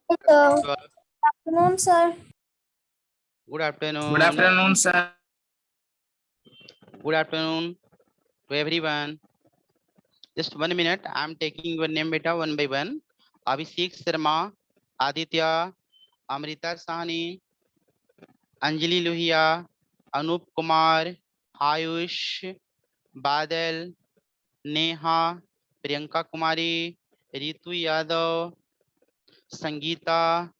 Hello. Well, Afternoon, sir. good afternoon. Good afternoon, sir. Good afternoon to everyone. Just 1 minute. I'm taking your name beta one by one. Abhishek Sharma, Aditya, Amrita Sahni, Anjali Luhiya, Anup Kumar, Ayush, Badal, Neha, Priyanka Kumari, Ritu Yadav, Sangeeta,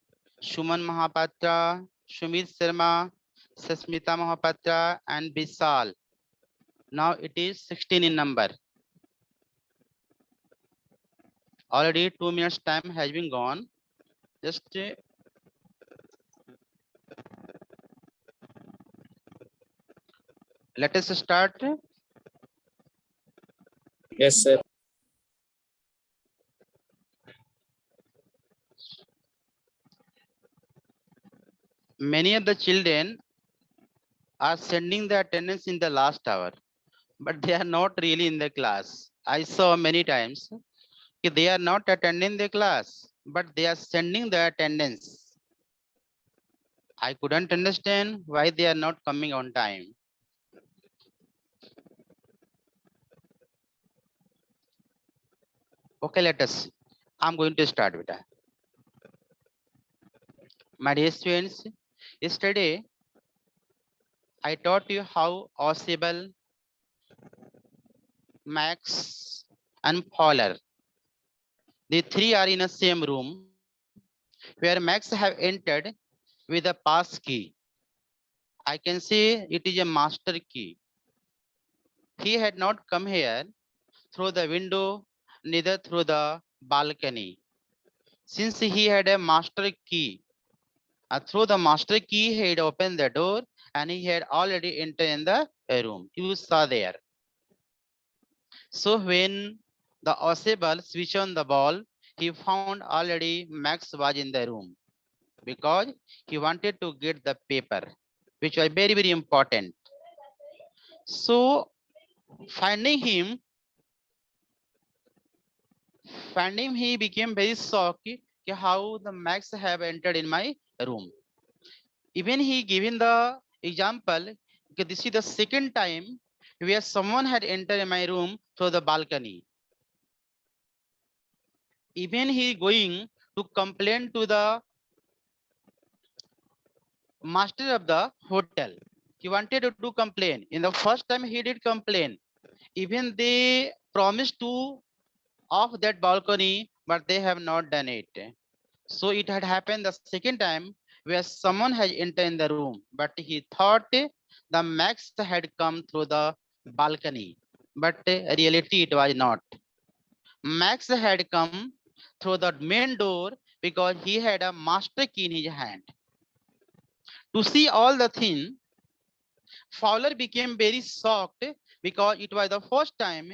Shuman Mahapatra, Shumit Sharma, Sasmita Mahapatra, and Vishal. Now it is 16 in number. Already 2 minutes time has been gone. Just let us start. Yes, sir. Many of the children are sending the attendance in the last hour, but they are not really in the class. I saw many times they are not attending the class, but they are sending the attendance. I couldn't understand why they are not coming on time. Okay, let us. I'm going to start with that. My dear students, yesterday I taught you how Ausable, Max, and Fowler, the three are in the same room where Max have entered with a pass key. I can say it is a master key. He had not come here through the window, neither through the balcony. Since he had a master key, through the master key, he had opened the door and he had already entered in the room. You saw there. So when the Ausable switched on the ball, he found already Max was in the room because he wanted to get the paper, which was very, very important. So finding him, he became very shocked how the Max have entered in my room. Even he given the example, this is the second time where someone had entered in my room through the balcony. Even he going to complain to the master of the hotel. He wanted to do complain. In the first time he did complain. Even they promised to off that balcony, but they have not done it. So it had happened the second time where someone has entered in the room, but he thought the Max had come through the balcony, but reality it was not. Max had come through the main door because he had a master key in his hand. To see all the thing, Fowler became very shocked because it was the first time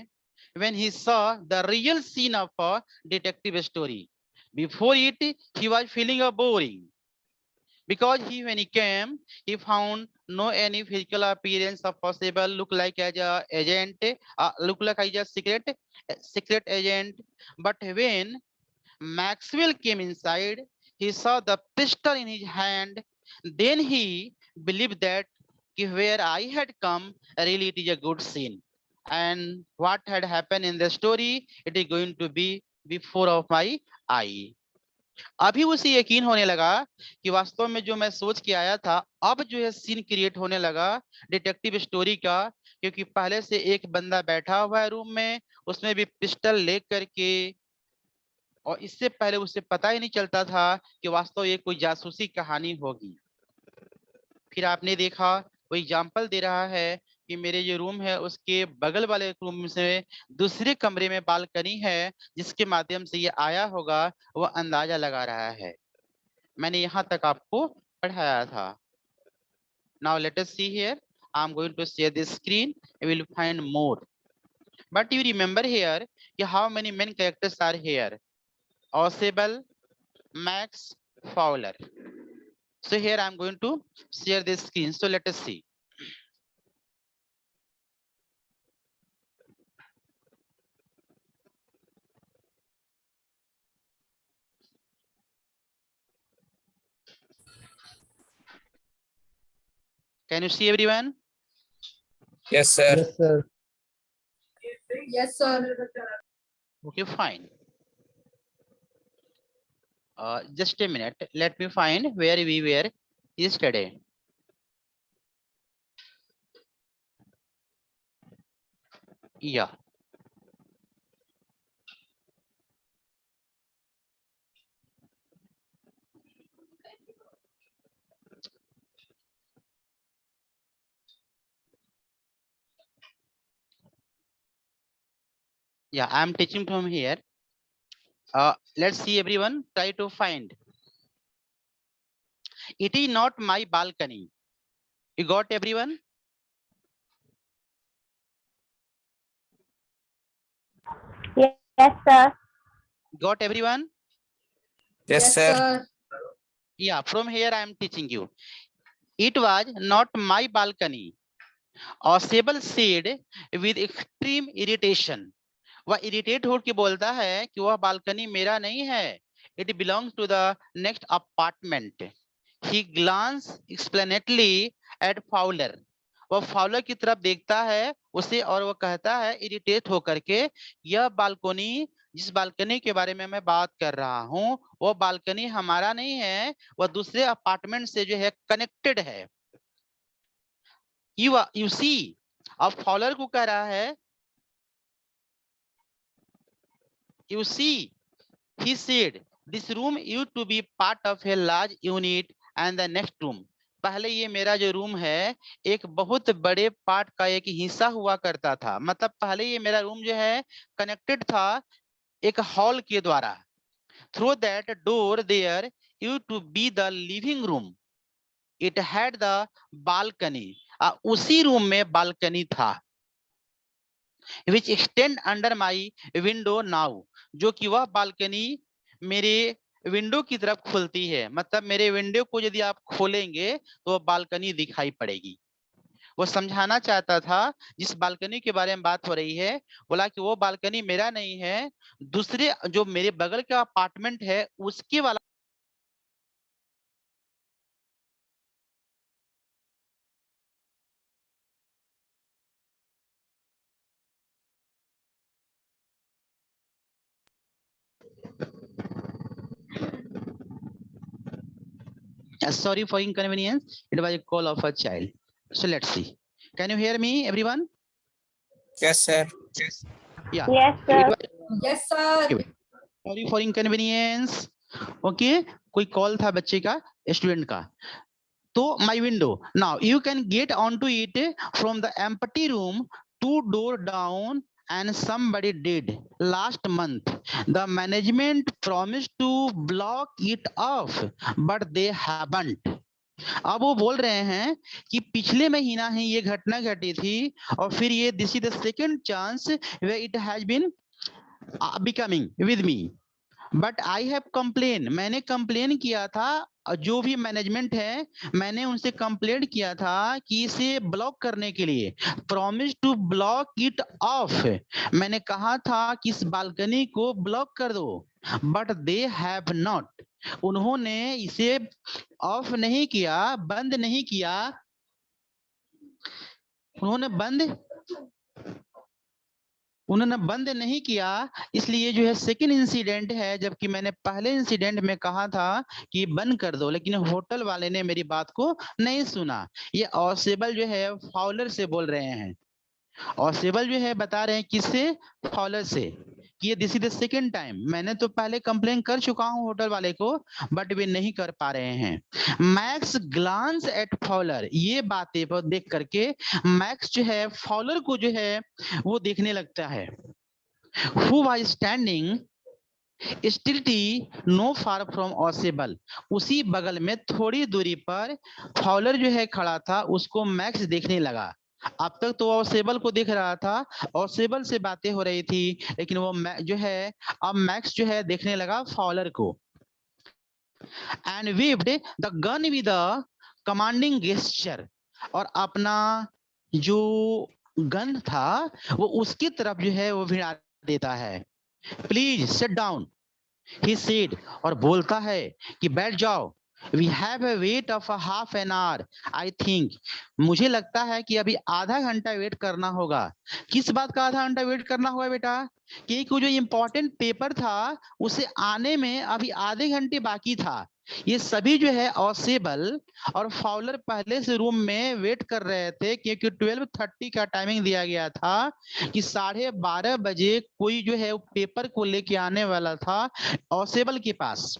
when he saw the real scene of a detective story. Before it, he was feeling a boring because when he came, he found no any physical appearance of possible look like as a agent, look like as a secret agent. But when Maxwell came inside, he saw the pistol in his hand. Then he believed that where I had come, really it is a good scene. And what had happened in the story, it is going to be before of my eye. अभी उसे यकीन होने लगा कि वास्तव में जो मैं सोच के आया था अब जो है सीन क्रिएट होने लगा डिटेक्टिव स्टोरी का, क्योंकि पहले से एक बंदा बैठा हुआ है रूम में, उसमें भी पिस्टल लेकर के, और इससे पहले उसे पता ही नहीं चलता था कि वास्तव ये कोई जासूसी कहानी होगी। फिर आपने देखा वो एग्जाम्पल दे रहा है कि मेरे जो रूम है उसके बगल वाले रूम से दूसरे कमरे में बालकनी है जिसके माध्यम से ये आया होगा, वो अंदाजा लगा रहा है। मैंने यहाँ तक आपको पढ़ाया था। Now let us see here. I'm going to share this screen. You will find more. But you remember here how many main characters are here? Ausable, Max, Fowler. So here I'm going to share this screen. So let us see. Can you see everyone? Yes, sir. Yes, sir. Yes, sir. Okay, fine. Just a minute. Let me find where we were yesterday. Yeah. Yeah, I'm teaching from here. Let's see everyone. Try to find. It is not my balcony. You got everyone? Yes, sir. Got everyone? Yes, sir. Yeah, from here I am teaching you. It was not my balcony. Osable said with extreme irritation. वह irritate होकर बोलता है कि वह balcony मेरा नहीं है. It belongs to the next apartment. He glanced explanatory at Fowler. वह फाउलर की तरफ देखता है उसे और वह कहता है इरिटेट होकर के, यह बालकनी जिस बालकनी के बारे में मैं बात कर रहा हूं वो बालकनी हमारा नहीं है, वह दूसरे अपार्टमेंट से जो है कनेक्टेड है. You see, अब फाउलर को कह रहा है, you see, he said, this room used to be part of a large unit and the next room. पहले ये मेरा जो रूम है एक बहुत बड़े पार्ट का एक हिस्सा हुआ करता था. मतलब पहले ये मेरा रूम जो है कनेक्टेड था एक हॉल के द्वारा. Through that door there used to be the living room. It had the balcony. उसी रूम में बालकनी था. Which extend under my window now. जो कि वह बालकनी मेरे विंडो की तरफ खुलती है. मतलब मेरे विंडो को यदि आप खोलेंगे तो बालकनी दिखाई पड़ेगी. वो समझाना चाहता था जिस बालकनी के बारे में बात हो रही है, बोला कि वो बालकनी मेरा नहीं है, दूसरे जो मेरे बगल का अपार्टमेंट है उसके वाला. Sorry for inconvenience. It was a call of a child. So let's see. Can you hear me, everyone? Yes, sir. Yeah. Yes, sir. Yes, sir. Sorry for inconvenience. Okay. कोई कॉल था बच्चे का, student का. तो my window. Now you can get onto it from the empty room 2 door down. And somebody did last month. The management promised to block it off, but they haven't. अब वो बोल रहे हैं कि पिछले महीना ही ये घटना घटी थी और फिर ये this is the second chance where it has been becoming with me. But I have complain. मैंने कंप्लेन किया था, जो भी मैनेजमेंट है मैंने उनसे कंप्लेंट किया था कि इसे ब्लॉक करने के लिए. Promise to block it off. मैंने कहा था कि इस बालकनी को ब्लॉक कर दो. But they have not. उन्होंने इसे ऑफ नहीं किया, बंद नहीं किया. उन्होंने बंद नहीं किया. इसलिए जो है सेकंड इंसिडेंट है, जबकि मैंने पहले इंसिडेंट में कहा था कि बंद कर दो, लेकिन होटल वाले ने मेरी बात को नहीं सुना. ये ऑसेबल जो है फाउलर से बोल रहे हैं. ऑसेबल जो है बता रहे हैं किससे? फाउलर से कि ये this is the second time. मैंने तो पहले कंप्लेन कर चुका हूं होटल वाले को, बट वे नहीं कर पा रहे हैं. Max glance at Fowler. ये बातें पर देख करके मैक्स जो है फाउलर को जो है वो देखने लगता है. Who was standing stilty no far from Ausable. उसी बगल में थोड़ी दूरी पर फाउलर जो है खड़ा था, उसको मैक्स देखने लगा. अब तक तो ऑसेबल को देख रहा था, ऑसेबल से बातें हो रही थी, लेकिन वो जो है अब मैक्स जो है देखने लगा फाउलर को. And weaved the gun with a commanding gesture. और अपना जो गन था वो उसकी तरफ जो है वो भिड़ा देता है. Please sit down, he said. और बोलता है कि बैठ जाओ. We have a wait of a half an hour. I think. मुझे लगता है कि अभी आधा घंटा वेट करना होगा। किस बात का आधा घंटा वेट करना होगा बेटा? कि जो इम्पोर्टेंट पेपर था उसे आने में अभी आधे घंटे बाकी था। ये सभी जो है ऑसेबल और फाउलर पहले से रूम में वेट कर रहे थे, क्योंकि 12:30 का टाइमिंग दिया गया था कि 12:30 बजे कोई जो है पेपर को लेके आने वाला था ऑसेबल के पास।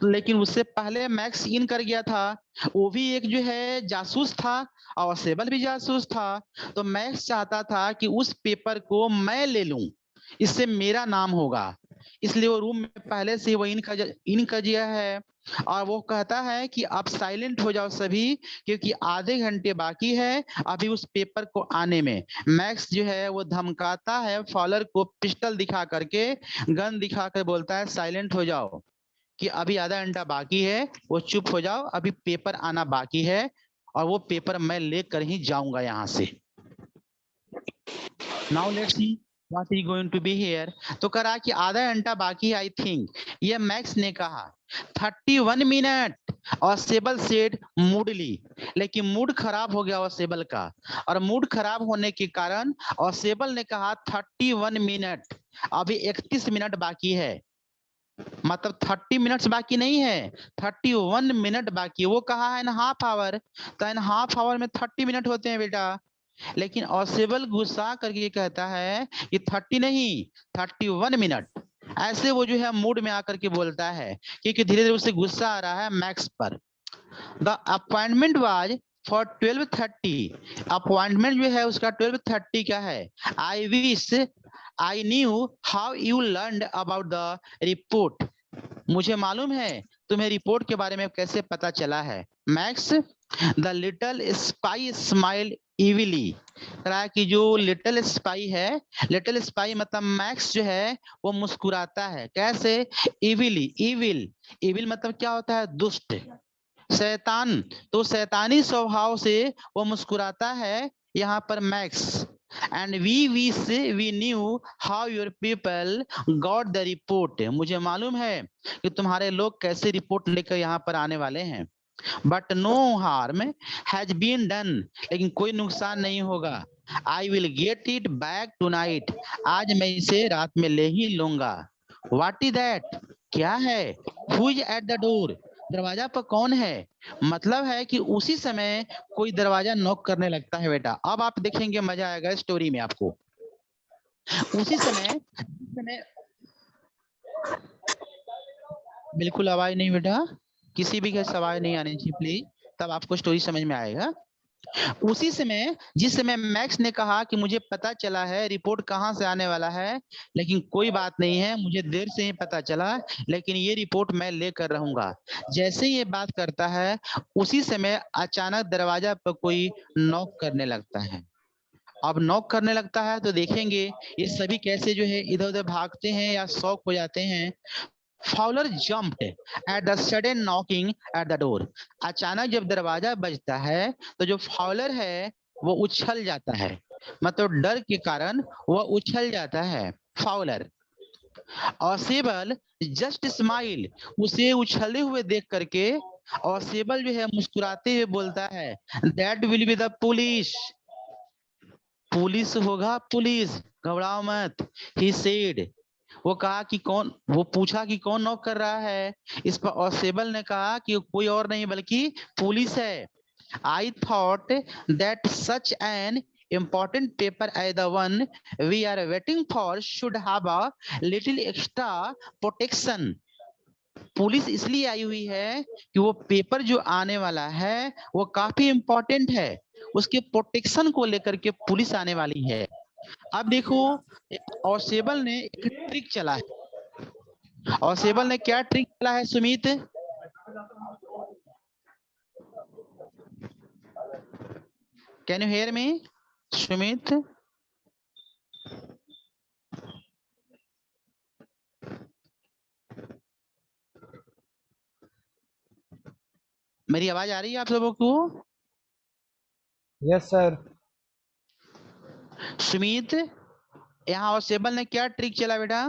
लेकिन उससे पहले मैक्स इन कर गया था। वो भी एक जो है जासूस था और सेबल भी जासूस था। तो मैक्स चाहता था कि उस पेपर को मैं ले लूं, इससे मेरा नाम होगा। इसलिए वो रूम में पहले से वो इन कर दिया है और वो कहता है कि आप साइलेंट हो जाओ सभी, क्योंकि आधे घंटे बाकी है अभी उस पेपर को आने में। मैक्स जो है वो धमकाता है फॉलर को, पिस्टल दिखा करके, गन दिखा कर बोलता है साइलेंट हो जाओ, कि अभी आधा घंटा बाकी है, वो चुप हो जाओ, अभी पेपर आना बाकी है और वो पेपर मैं लेकर ही जाऊंगा यहाँ से। Now let's see what is going to be here. तो करा कि आधा घंटा बाकी है आई थिंक, ये मैक्स ने कहा। 31 मिनट और सेबल सेड मूडली, लेकिन मूड खराब हो गया और सेबल का, और मूड खराब होने के कारण और सेबल ने कहा 31 मिनट, अभी 31 मिनट बाकी है। मतलब 30 मिनट्स बाकी नहीं है, 31 मिनट बाकी। वो कहा है इन हाफ आवर, तो इन हाफ आवर में 30 मिनट होते हैं बेटा। लेकिन ऑसेबल गुस्सा करके कहता है कि 30 नहीं, 31 मिनट। ऐसे वो जो है मूड में आकर के बोलता है, क्योंकि धीरे धीरे उसे गुस्सा आ रहा है मैक्स पर। The appointment was for 12:30। Appointment जो है उसका 12:30 का है। I wish I knew how you learn about the report. मुझे मालूम है तुम्हें रिपोर्ट के बारे में कैसे पता चला है। Max the little spy smile evilly. कहा कि जो लिटिल स्पाई है, लिटिल स्पाई मतलब मैक्स जो है वो मुस्कुराता है। कैसे? इविली, इविल, इविल मतलब क्या होता है? दुष्ट, शैतान। तो शैतानी स्वभाव से वो मुस्कुराता है यहाँ पर Max. And we knew how your people got the report. मुझे मालूम है कि तुम्हारे लोग कैसे रिपोर्ट लेकर यहाँ पर आने वाले हैं। But no harm has been done. लेकिन कोई नुकसान नहीं होगा। I will get it back tonight. आज मैं इसे रात में ले ही लूंगा। What is that? क्या है? Who is at the door? दरवाजा पर कौन है? मतलब है कि उसी समय कोई दरवाजा नॉक करने लगता है बेटा। अब आप देखेंगे, मजा आएगा स्टोरी में आपको। उसी समय बिल्कुल आवाज नहीं बेटा, किसी भी का आवाज नहीं आनी चाहिए प्लीज, तब आपको स्टोरी समझ में आएगा। उसी समय जिस समय मैक्स ने कहा कि मुझे पता चला है रिपोर्ट कहां से आने वाला है, लेकिन कोई बात नहीं है, मुझे देर से ही पता चला, लेकिन ये रिपोर्ट मैं लेकर रहूंगा। जैसे ही ये बात करता है उसी समय अचानक दरवाजा पर कोई नॉक करने लगता है। अब नॉक करने लगता है तो देखेंगे ये सभी कैसे जो है इधर उधर भागते हैं या शॉक हो जाते हैं। Fowler jumped at the sudden knocking at the door। अचानक जब दरवाजा बजता है तो जो फाउलर है वो उछल जाता है, मतलब डर के कारण वो उछल जाता है फाउलर। और सेबल जस्ट स्माइल, उसे उछलते हुए देख करके और सेबल जो है मुस्कुराते हुए बोलता है that will be the police. Police होगा, पुलिस, घबराओ मत। ही सेड, वो कहा कि कौन, वो पूछा कि कौन नॉक कर रहा है। इस पर और सेबल ने कहा कि कोई और नहीं बल्कि पुलिस है। I thought that such an important paper as the one we are waiting for should have a little extra protection। Police इसलिए आई हुई है कि वो पेपर जो आने वाला है वो काफी इंपॉर्टेंट है, उसके प्रोटेक्शन को लेकर के पुलिस आने वाली है। अब देखो, और सेबल ने एक ट्रिक चला है। और सेबल ने क्या ट्रिक चला है Sumit? Can you hear me Sumit? मेरी आवाज आ रही है आप लोगों को? Yes sir. सुमित, यहाँ और सेबल ने क्या ट्रिक चला बेटा?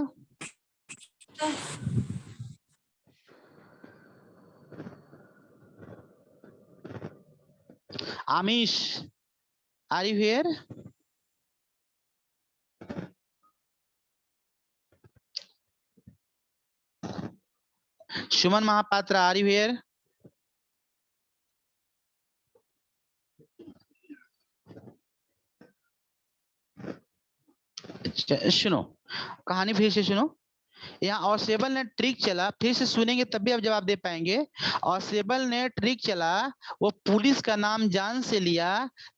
Amish, are you here? Shuman Mahapatra, are you here? सुनो, कहानी फिर से सुनो। यहाँ ऑसेबल ने ट्रिक चला, फिर से सुनेंगे तब भी आप जवाब दे पाएंगे। ऑसेबल ने ट्रिक चला, वो पुलिस का नाम जान से लिया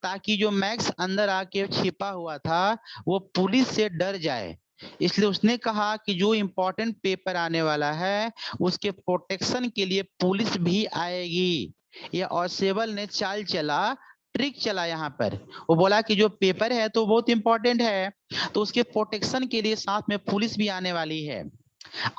ताकि जो मैक्स अंदर आके छिपा हुआ था वो पुलिस से डर जाए। इसलिए उसने कहा कि जो इम्पोर्टेंट पेपर आने वाला है उसके प्रोटेक्शन के लिए पुलिस भी आएगी। ये ऑसेबल ने चाल चला, ट्रिक चला। यहाँ पर वो बोला कि जो पेपर है तो बहुत इंपॉर्टेंट है, तो उसके प्रोटेक्शन के लिए साथ में पुलिस भी आने वाली है।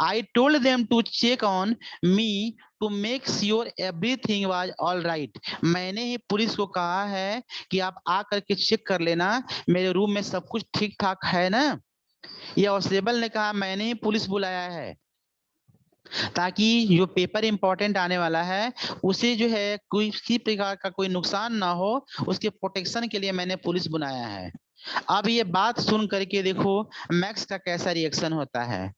I told them to check on me to make sure everything was all right. मैंने ही पुलिस को कहा है कि आप आकर के चेक कर लेना मेरे रूम में सब कुछ ठीक ठाक है ना। ये ऑसेबल ने कहा मैंने ही पुलिस बुलाया है ताकि जो पेपर इंपॉर्टेंट आने वाला है उसे जो है कोई किसी प्रकार का कोई नुकसान ना हो, उसके प्रोटेक्शन के लिए मैंने पुलिस बुलाया है। अब ये बात सुन करके देखो मैक्स का कैसा रिएक्शन होता है।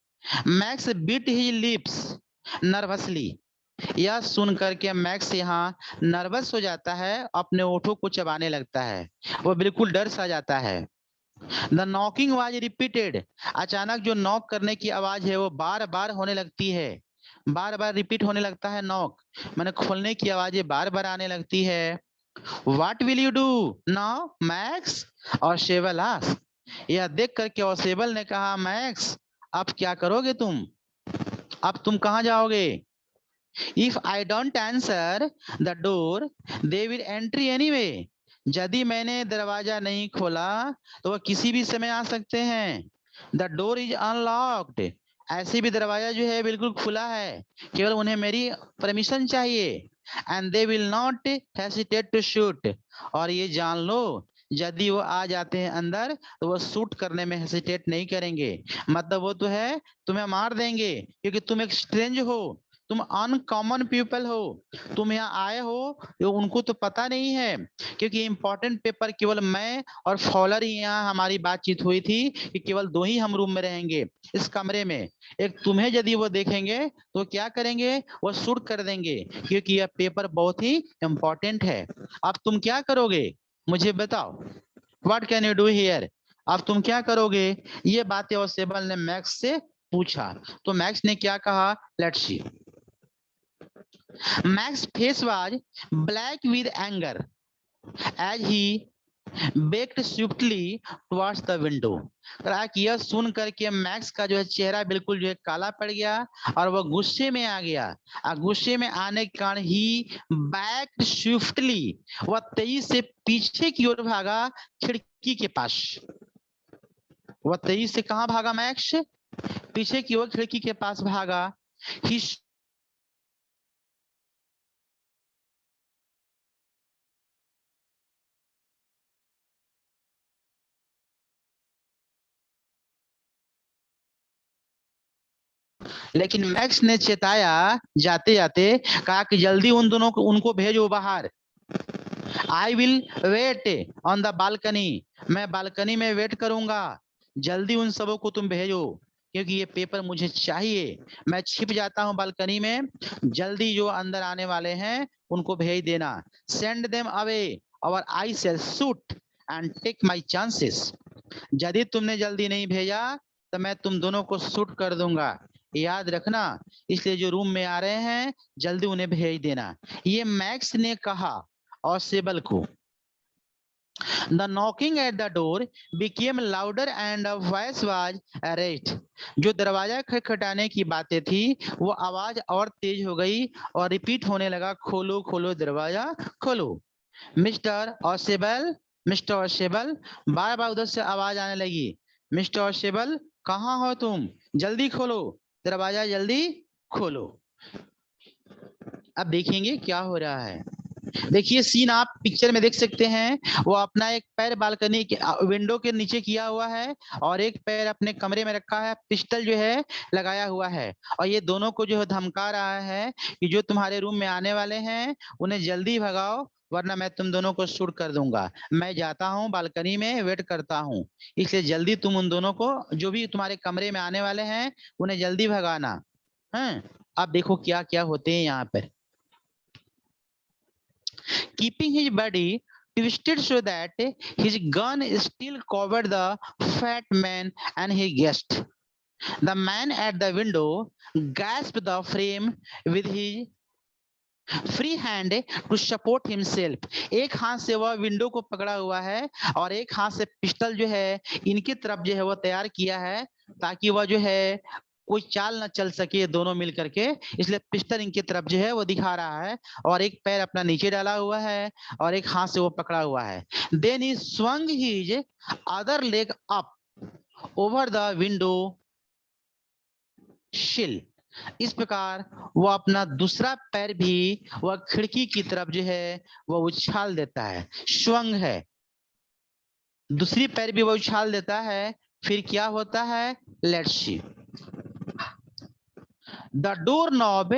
Max bit his lips nervously. यह सुन करके मैक्स यहाँ नर्वस हो जाता है, अपने ओठों को चबाने लगता है, वो बिल्कुल डर सा जाता है। The knocking was repeated. अचानक जो नॉक करने की आवाज है वो बार बार होने लगती है, बार बार रिपीट होने लगता है। नॉक मैंने खोलने की आवाजें बार बार आने लगती है। What will you do now, max? Ausable asked. यह देख करके ऑसेबल ने कहा मैक्स अब क्या करोगे तुम, अब तुम कहाँ जाओगे? If I don't answer the door, they will enter anyway. यदि मैंने दरवाजा नहीं खोला तो वह किसी भी समय आ सकते हैं। The door is unlocked. ऐसे भी दरवाजा जो है बिल्कुल खुला है, केवल उन्हें मेरी परमिशन चाहिए। And they will not hesitate to shoot. और ये जान लो यदि वो आ जाते हैं अंदर तो वो शूट करने में हेसिटेट नहीं करेंगे। मतलब वो तो है तुम्हें मार देंगे, क्योंकि तुम एक स्ट्रेंज हो, तुम अनकॉमन पीपल हो, तुम यहाँ आए हो, ये उनको तो पता नहीं है। क्योंकि इंपॉर्टेंट पेपर केवल मैं और फॉलर ही यहाँ हमारी बातचीत हुई थी कि केवल दो ही हम रूम में रहेंगे इस कमरे में। एक तुम्हें यदि वो देखेंगे तो क्या करेंगे, वो शूट कर देंगे, क्योंकि यह पेपर बहुत ही इंपॉर्टेंट है। अब तुम क्या करोगे मुझे बताओ, what can you do here? अब तुम क्या करोगे? ये बातें ऑसेबल ने मैक्स से पूछा। तो मैक्स ने क्या कहा, let's see. Max's face was black with anger as he backed swiftly towards the window. यह सुन करके मैक्स का जो है चेहरा बिल्कुल जो है काला पड़ गया और वह गुस्से में आ गया। गुस्से में आने के कारण ही बैक्ड स्विफ्टली, वह तेजी से पीछे की ओर भागा खिड़की के पास। वह तेजी से कहाँ भागा मैक्स? पीछे की ओर खिड़की के पास भागा। He लेकिन मैक्स ने चेताया जाते जाते, कहा कि जल्दी उन दोनों को उनको भेजो बाहर। I will wait on the balcony, मैं बालकनी में वेट करूंगा, जल्दी उन सबों को तुम भेजो क्योंकि ये पेपर मुझे चाहिए। मैं छिप जाता हूं बालकनी में, जल्दी जो अंदर आने वाले हैं उनको भेज देना। सेंड देम अवे और I shall shoot and take my chances. यदि तुमने जल्दी नहीं भेजा तो मैं तुम दोनों को शूट कर दूंगा, याद रखना। इसलिए जो रूम में आ रहे हैं जल्दी उन्हें भेज देना। ये मैक्स ने कहा ऑसेबल को। The knocking at the door became louder and a voice was raised. जो दरवाजा खटखटाने की बातें थी वो आवाज और तेज हो गई और रिपीट होने लगा, खोलो खोलो दरवाजा खोलो। मिस्टर ऑसेबल, मिस्टर ऑसेबल, बार बार उधर से आवाज आने लगी, मिस्टर ऑसेबल कहाँ हो तुम, जल्दी खोलो दरवाजा, जल्दी खोलो। अब देखेंगे क्या हो रहा है। देखिए सीन आप पिक्चर में देख सकते हैं, वो अपना एक पैर बालकनी के विंडो के नीचे किया हुआ है और एक पैर अपने कमरे में रखा है, पिस्टल जो है लगाया हुआ है और ये दोनों को जो है धमका रहा है कि जो तुम्हारे रूम में आने वाले हैं उन्हें जल्दी भगाओ वरना मैं तुम दोनों को शूट कर दूंगा। मैं जाता हूँ बालकनी में वेट करता हूँ, इसलिए जल्दी तुम उन दोनों को, जो भी तुम्हारे कमरे में आने वाले हैं, उन्हें जल्दी भगाना। हैं? अब देखो क्या क्या होते हैं यहाँ पर। Keeping his body twisted so that his gun still covered the fat man and his guest. The man at the window grasped the frame with his free hand to support himself. एक हाथ से वह window को पकड़ा हुआ है और एक हाथ से पिस्टल जो है इनकी तरफ जो है वो तैयार किया है, ताकि वह जो है कोई चाल न चल सके दोनों मिल करके, इसलिए पिस्टल इनकी तरफ जो है वो दिखा रहा है और एक पैर अपना नीचे डाला हुआ है और एक हाथ से वो पकड़ा हुआ है। Then he swung his other leg up over the window sill। इस प्रकार वो अपना दूसरा पैर भी वह खिड़की की तरफ जो है वह उछाल देता है। स्वंग है, दूसरी पैर भी वह उछाल देता है। फिर क्या होता है, let's see. The door knob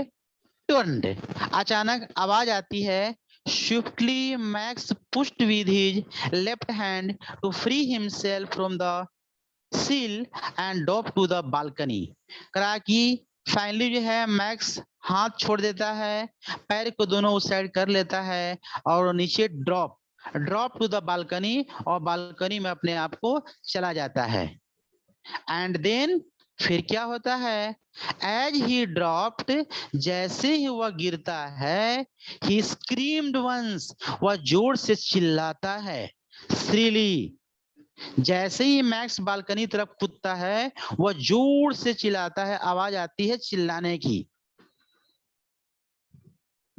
turned. अचानक आवाज आती है। Swiftly Max pushed with his left hand to free himself from the sill and drop to the balcony. करा कि फाइनली जो है मैक्स हाथ छोड़ देता है, पैर को दोनों उस साइड कर लेता है और नीचे ड्रॉप टू द बालकनी, और बालकनी में अपने आप को चला जाता है। एंड देन फिर क्या होता है, एज ही ड्रॉप्ड, जैसे ही वह गिरता है, ही स्क्रीम्ड वंस, वह जोर से चिल्लाता है। श्रीली, जैसे ही मैक्स बालकनी तरफ कूदता है वह जोर से चिल्लाता है, आवाज आती है चिल्लाने की।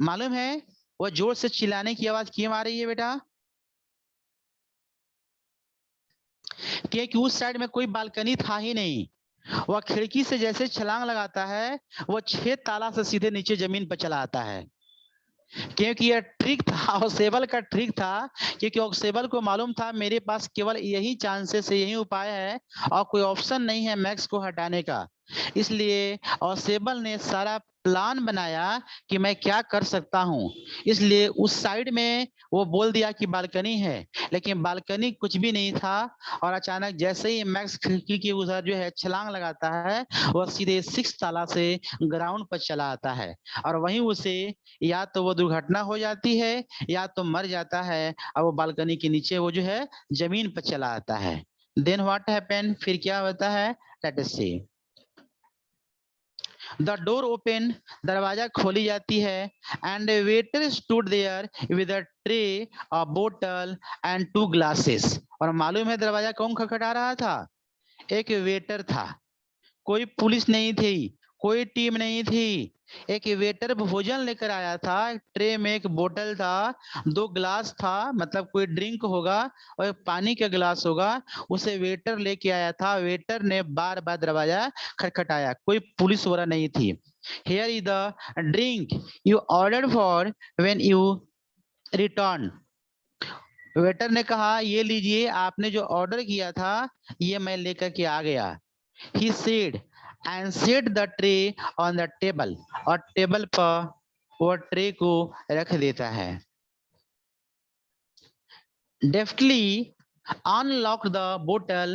मालूम है वह जोर से चिल्लाने की आवाज क्यों आ रही है बेटा? क्योंकि उस साइड में कोई बालकनी था ही नहीं। वह खिड़की से जैसे छलांग लगाता है, वह 6 ताला से सीधे नीचे जमीन पर चला आता है। क्योंकि यह ट्रिक था, ऑक्सेबल का ट्रिक था, क्योंकि ऑक्सेबल को मालूम था मेरे पास केवल यही चांसेस है, यही उपाय है और कोई ऑप्शन नहीं है मैक्स को हटाने का। इसलिए ऑक्सेबल ने सारा प्लान बनाया कि मैं क्या कर सकता हूं, इसलिए उस साइड में वो बोल दिया कि बालकनी है, लेकिन बालकनी कुछ भी नहीं था। और अचानक जैसे ही मैक्स खिड़की के उधर जो है छलांग लगाता है, वह सीधे 6 ताला से ग्राउंड पर चला आता है और वहीं उसे या तो वो दुर्घटना हो जाती है या तो मर जाता है और वो बालकनी के नीचे वो जो है जमीन पर चला आता है। देन व्हाट हैपेंड, फिर क्या होता है, let us see. The door open, दरवाजा खोली जाती है and waiter stood there with a tray, a बोतल एंड 2 ग्लासेस। और मालूम है दरवाजा कौन खटखटा रहा था? एक वेटर था, कोई पुलिस नहीं थी, कोई टीम नहीं थी। एक वेटर भोजन लेकर आया था, ट्रे में एक बोतल था, 2 ग्लास था, मतलब कोई ड्रिंक होगा, और एक पानी का ग्लास होगा, उसे वेटर लेके आया था। वेटर ने बार बार दरवाजा खटखटाया, कोई पुलिस वगैरह नहीं थी। Here is the drink you ordered for when you return. Waiter ने कहा ये लीजिए, आपने जो ऑर्डर किया था ये मैं लेकर के आ गया। He said and set the tray on the table, और टेबल पर वो ट्रे को रख देता है। Deftly unlocked the bottle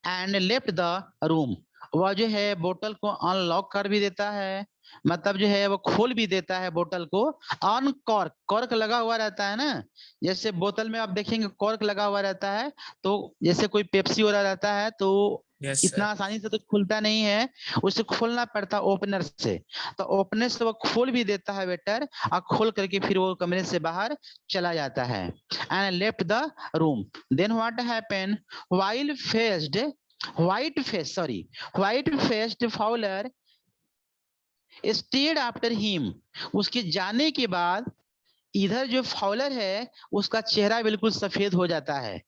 and left the room। वह जो है बोतल को अनलॉक कर भी देता है, मतलब जो है वो खोल भी देता है बोतल को। ऑन कॉर्क, कॉर्क लगा हुआ रहता है ना, जैसे बोतल में आप देखेंगे कॉर्क लगा हुआ रहता है, तो जैसे कोई पेप्सी हो रहा रहता है तो Yes, इतना sir. आसानी से तो खुलता नहीं है, उसे खोलना पड़ता ओपनर से। तो ओपनर से वो खोल भी देता है वेटर, और खोल करके फिर वो कमरे से बाहर चला जाता है। And left the room. Then what happened, while faced white faced Fowler stayed after him। उसके जाने के बाद इधर जो फाउलर है उसका चेहरा बिल्कुल सफेद हो जाता है,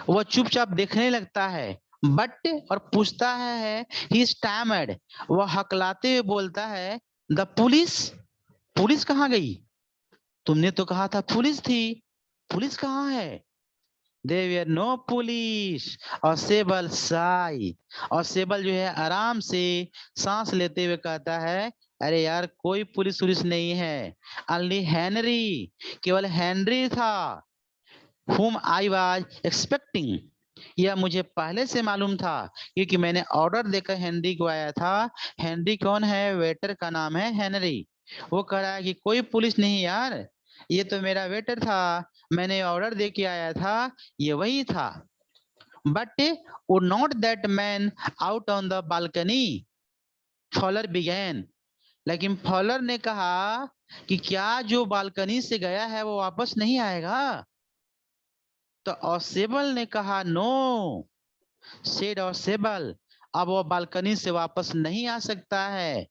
वह चुपचाप देखने लगता है। बट, और पूछता है, ही स्टैमर्ड, वह हकलाते हुए बोलता है, द पुलिस, पुलिस कहाँ गई? तुमने तो कहा था पुलिस थी, पुलिस कहाँ है? There were no police। और सेबल साई, और सेबल जो है आराम से सांस लेते हुए कहता है, अरे यार कोई पुलिस वुलिस नहीं है, ओनली हेनरी, केवल हेनरी था, whom I was expecting। यह मुझे पहले से मालूम था क्योंकि मैंने ऑर्डर देकर हेनरी को आया था। हेनरी कौन है? वेटर का नाम है हेनरी। वो कह रहा है कि कोई पुलिस नहीं यार, ये तो मेरा वेटर था, मैंने ऑर्डर दे के आया था, ये वही था। But would not that man out on the balcony, Fowler began। लेकिन फॉलर ने कहा कि क्या जो बालकनी से गया है वो वापस नहीं आएगा? तो ऑसेबल ने कहा नो, सेड ऑसेबल, अब वो बालकनी से वापस नहीं आ सकता है।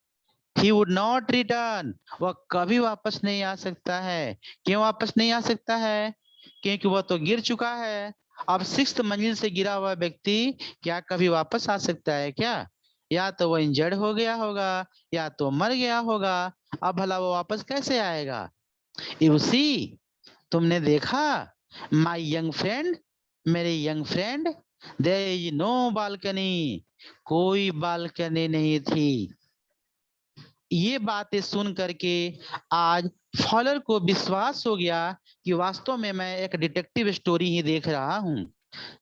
He would not return, वह कभी वापस नहीं आ सकता है। क्यों वापस नहीं आ सकता है? क्योंकि वह तो गिर चुका है। अब 6th मंजिल से गिरा हुआ व्यक्ति क्या कभी वापस आ सकता है क्या? या तो वह इंजर्ड हो गया होगा या तो मर गया होगा। अब भला वो वापस कैसे आएगा? You see, तुमने देखा, माई यंग फ्रेंड, मेरे young friend, there is no balcony, कोई बालकनी नहीं थी। ये बातें सुन करके आज फॉलर को विश्वास हो गया कि वास्तव में मैं एक डिटेक्टिव स्टोरी ही देख रहा हूँ,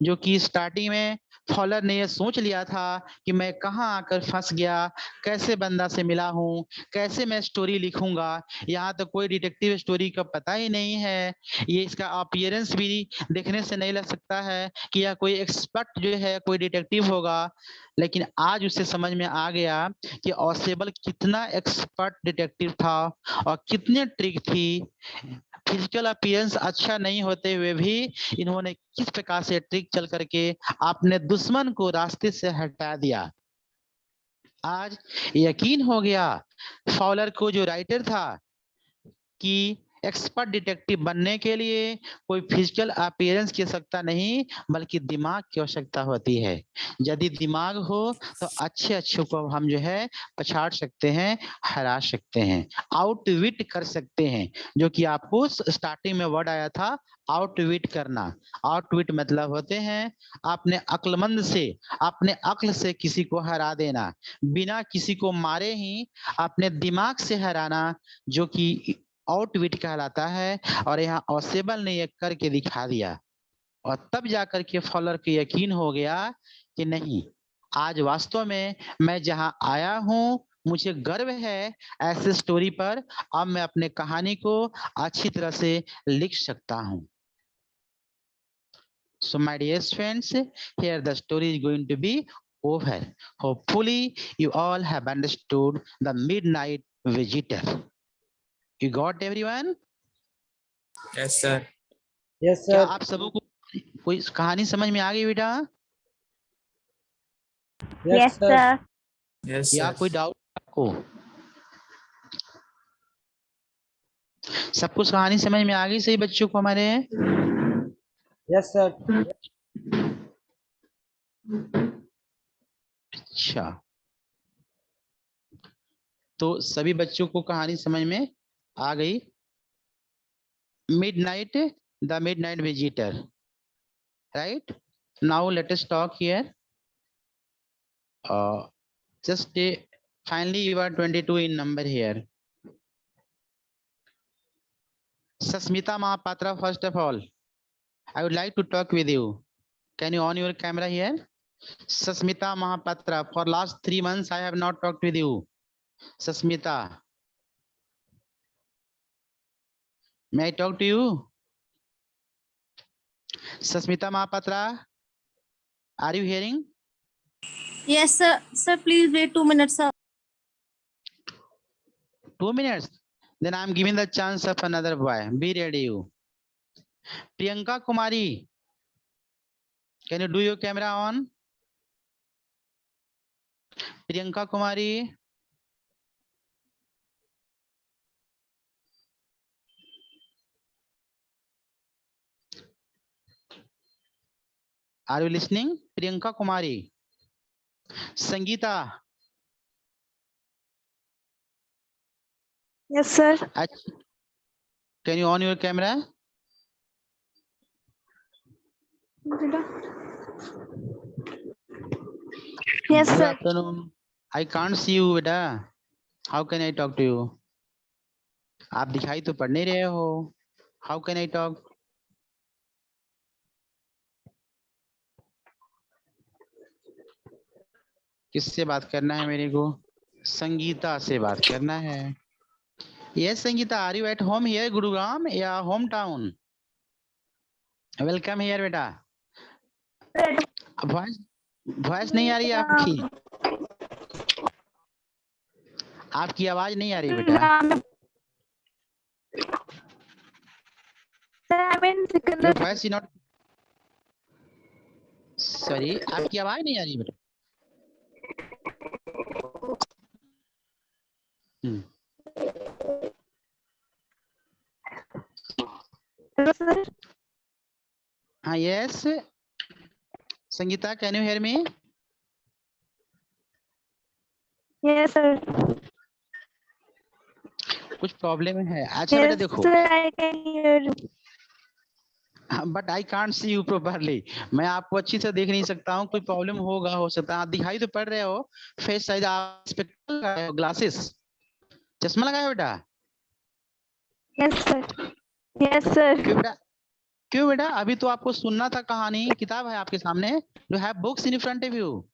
जो कि स्टार्टिंग में फॉलर ने यह सोच लिया था कि मैं कहाँ आकर फंस गया, कैसे बंदा से मिला हूँ, कैसे मैं स्टोरी लिखूंगा, यहाँ तो कोई डिटेक्टिव स्टोरी का पता ही नहीं है। ये इसका अपीयरेंस भी देखने से नहीं लग सकता है कि यह कोई एक्सपर्ट जो है कोई डिटेक्टिव होगा। लेकिन आज उसे समझ में आ गया कि ऑसेबल कितना एक्सपर्ट डिटेक्टिव था और कितने ट्रिक थी। फिजिकल अपीयरेंस अच्छा नहीं होते हुए भी इन्होंने किस प्रकार से ट्रिक चल करके अपने दुश्मन को रास्ते से हटा दिया। आज यकीन हो गया फॉलर को, जो राइटर था, कि एक्सपर्ट डिटेक्टिव बनने के लिए कोई फिजिकल अपीयरेंस की आवश्यकता नहीं बल्कि दिमाग की आवश्यकता होती है। यदि दिमाग हो तो अच्छे अच्छे को हम जो है पछाड़ सकते हैं, हरा सकते हैं, आउटविट कर सकते हैं, जो कि आपको स्टार्टिंग में वर्ड आया था आउटविट करना। आउटविट मतलब होते हैं अपने अक्लमंद से, अपने अक्ल से किसी को हरा देना, बिना किसी को मारे ही अपने दिमाग से हराना, जो कि आउटविट कहलाता है। और यहाँ ऑसेबल ने ये करके दिखा दिया और तब जाकर के फॉलर को यकीन हो गया कि नहीं, आज वास्तव में मैं जहां आया हूं मुझे गर्व है ऐसे स्टोरी पर, अब मैं अपने कहानी को अच्छी तरह से लिख सकता हूं। So my dear friends, here the story is going to be over. Hopefully you all have understood the midnight visitor. You got everyone? Yes, sir. Yes, क्या sir. आप सबों को कोई कहानी समझ में आ गई बेटा, Yes, sir. Yes, या sir. कोई डाउट आपको? सब कुछ कहानी समझ में आ गई सही बच्चों को हमारे? Yes, sir. अच्छा, तो सभी बच्चों को कहानी समझ में आ गई। Midnight, the midnight visitor, right? Now let us talk here. Just finally you are 22 in number here. Sasmita Mahapatra, first of all, I would like to talk with you. Can you on your camera here? Sasmita Mahapatra, for last 3 months I have not talked with you. Sasmita, may I talk to you? Sasmita Mahapatra, are you hearing? Yes, sir. Sir, please wait 2 minutes, sir. 2 minutes? Then I am giving the chance of another boy. Be ready you. Priyanka Kumari, can you do your camera on? Priyanka Kumari. Are you listening? Priyanka Kumari. Sangeeta. Yes, sir. Can you on your camera? Yes, Good sir. afternoon. I can't see you, beta. How can I talk to you? आप दिखाई तो पड़ नहीं रहे हो. How can I talk? किससे बात करना है मेरे को? संगीता से बात करना है. Yes, Sangeeta, are you at home here, Gurugram? या hometown? Welcome here, बेटा. वॉइस नहीं आ रही है आपकी. आपकी आवाज नहीं आ रही बेटा. Your voice is not. Sorry, आपकी आवाज नहीं आ रही बेटा. Hello, sir. हाँ, yes. Sangeeta, can you hear me? Yes, sir. कुछ प्रॉब्लम है. अच्छा बेटा Yes, देखो. sir, I can hear you. But I can't see you properly. मैं आपको अच्छी से देख नहीं सकता हूँ. कोई प्रॉब्लम होगा, हो सकता है. आप दिखाई तो पड़ रहे हो. फेस साइज आप स्पेक्टेकल लगाए हो, ग्लासेस, चश्मा लगाए हो बेटा. Yes, sir. Yes, sir. क्यों बेटा? क्यों बेटा? अभी तो आपको सुनना था कहानी. किताब है आपके सामने. You have books in front of you.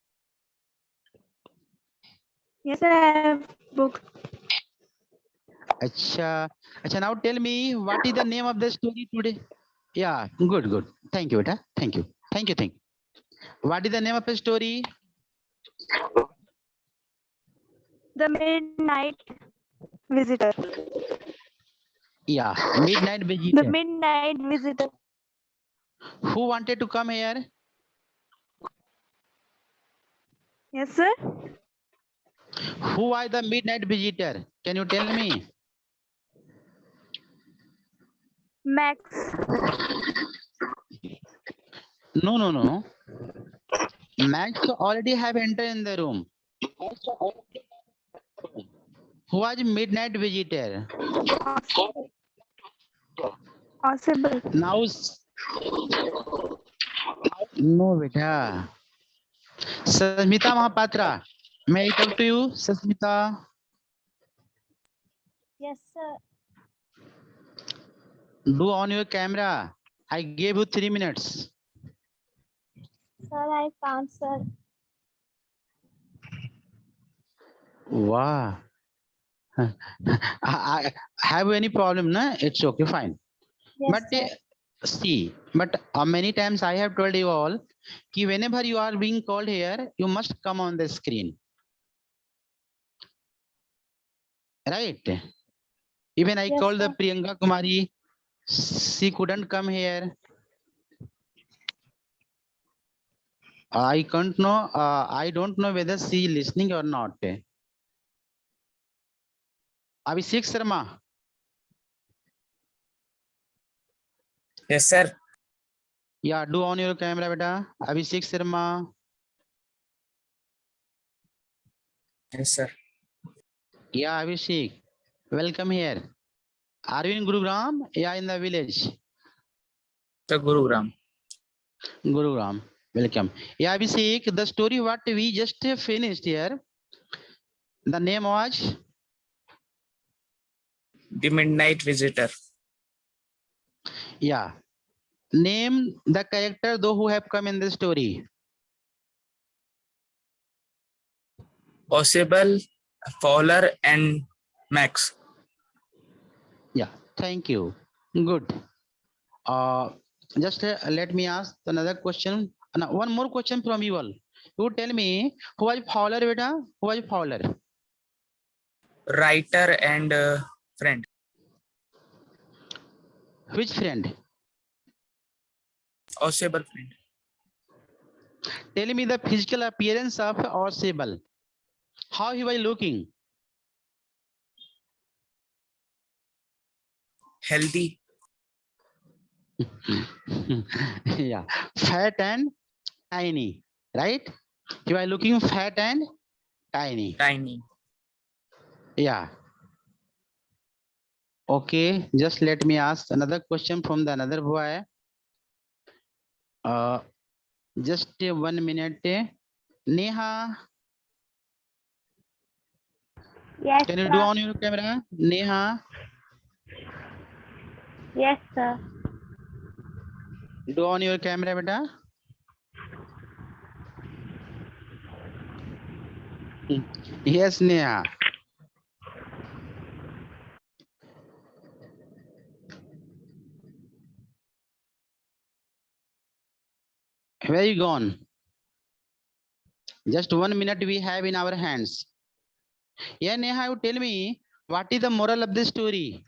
Yes, sir, I have book. अच्छा, now tell me what is the name of the story today? Yeah, good. Thank you beta. Thank you. What is the name of the story? The Midnight Visitor. Yeah, Midnight The Visitor. Midnight Visitor. Who wanted to come here? Yes, sir. Who are the Midnight Visitor? Can you tell me? Max. No. Max already have entered in the room. Who was Midnight Visitor? Possible. Now, no beta. Sasmita Mahapatra, may I talk to you, Sasmita? Yes, sir. Do on your camera. I gave you 3 minutes. Sir, I can't, sir. Wow. I have any problem? No, it's okay, fine. Yes, But sir. see, but many times I have told you all, कि whenever you are being called here, you must come on the screen. Right? Even I Yes, called the sir. Priyanka Kumari, she couldn't come here. I can't know. I don't know whether she listening or not. Abhishek Sharma. Yes, sir. Yeah, do on your camera, beta. Abhishek Sharma. Yes, sir. Yeah, Abhishek. Welcome here. Are you in Gurugram? Yeah, in the village. The Gurugram. Gurugram. Welcome. Yeah, Abhishek, the story what we just finished here. The name was? The Midnight Visitor. Yeah. Name the character though who have come in the story. Possible, Fowler, and Max. Yeah, thank you. Good. Just let me ask another question. One more question from you all. You tell me who was Fowler, beta? Who was Fowler? Writer and friend. Which friend? Possible friend. Tell me the physical appearance of Orsable. How he was looking? Healthy. Yeah, fat and tiny, right? He was looking fat and tiny. Tiny. Yeah. Okay, just let me ask another question from the another boy. Just 1 minute. Neha, Yes, Can you do on your camera? Neha, Yes, sir. do on your camera, beta. Yes, Neha. Where you gone? Just 1 minute we have in our hands. Yeah, Neha, you tell me what is the moral of the story?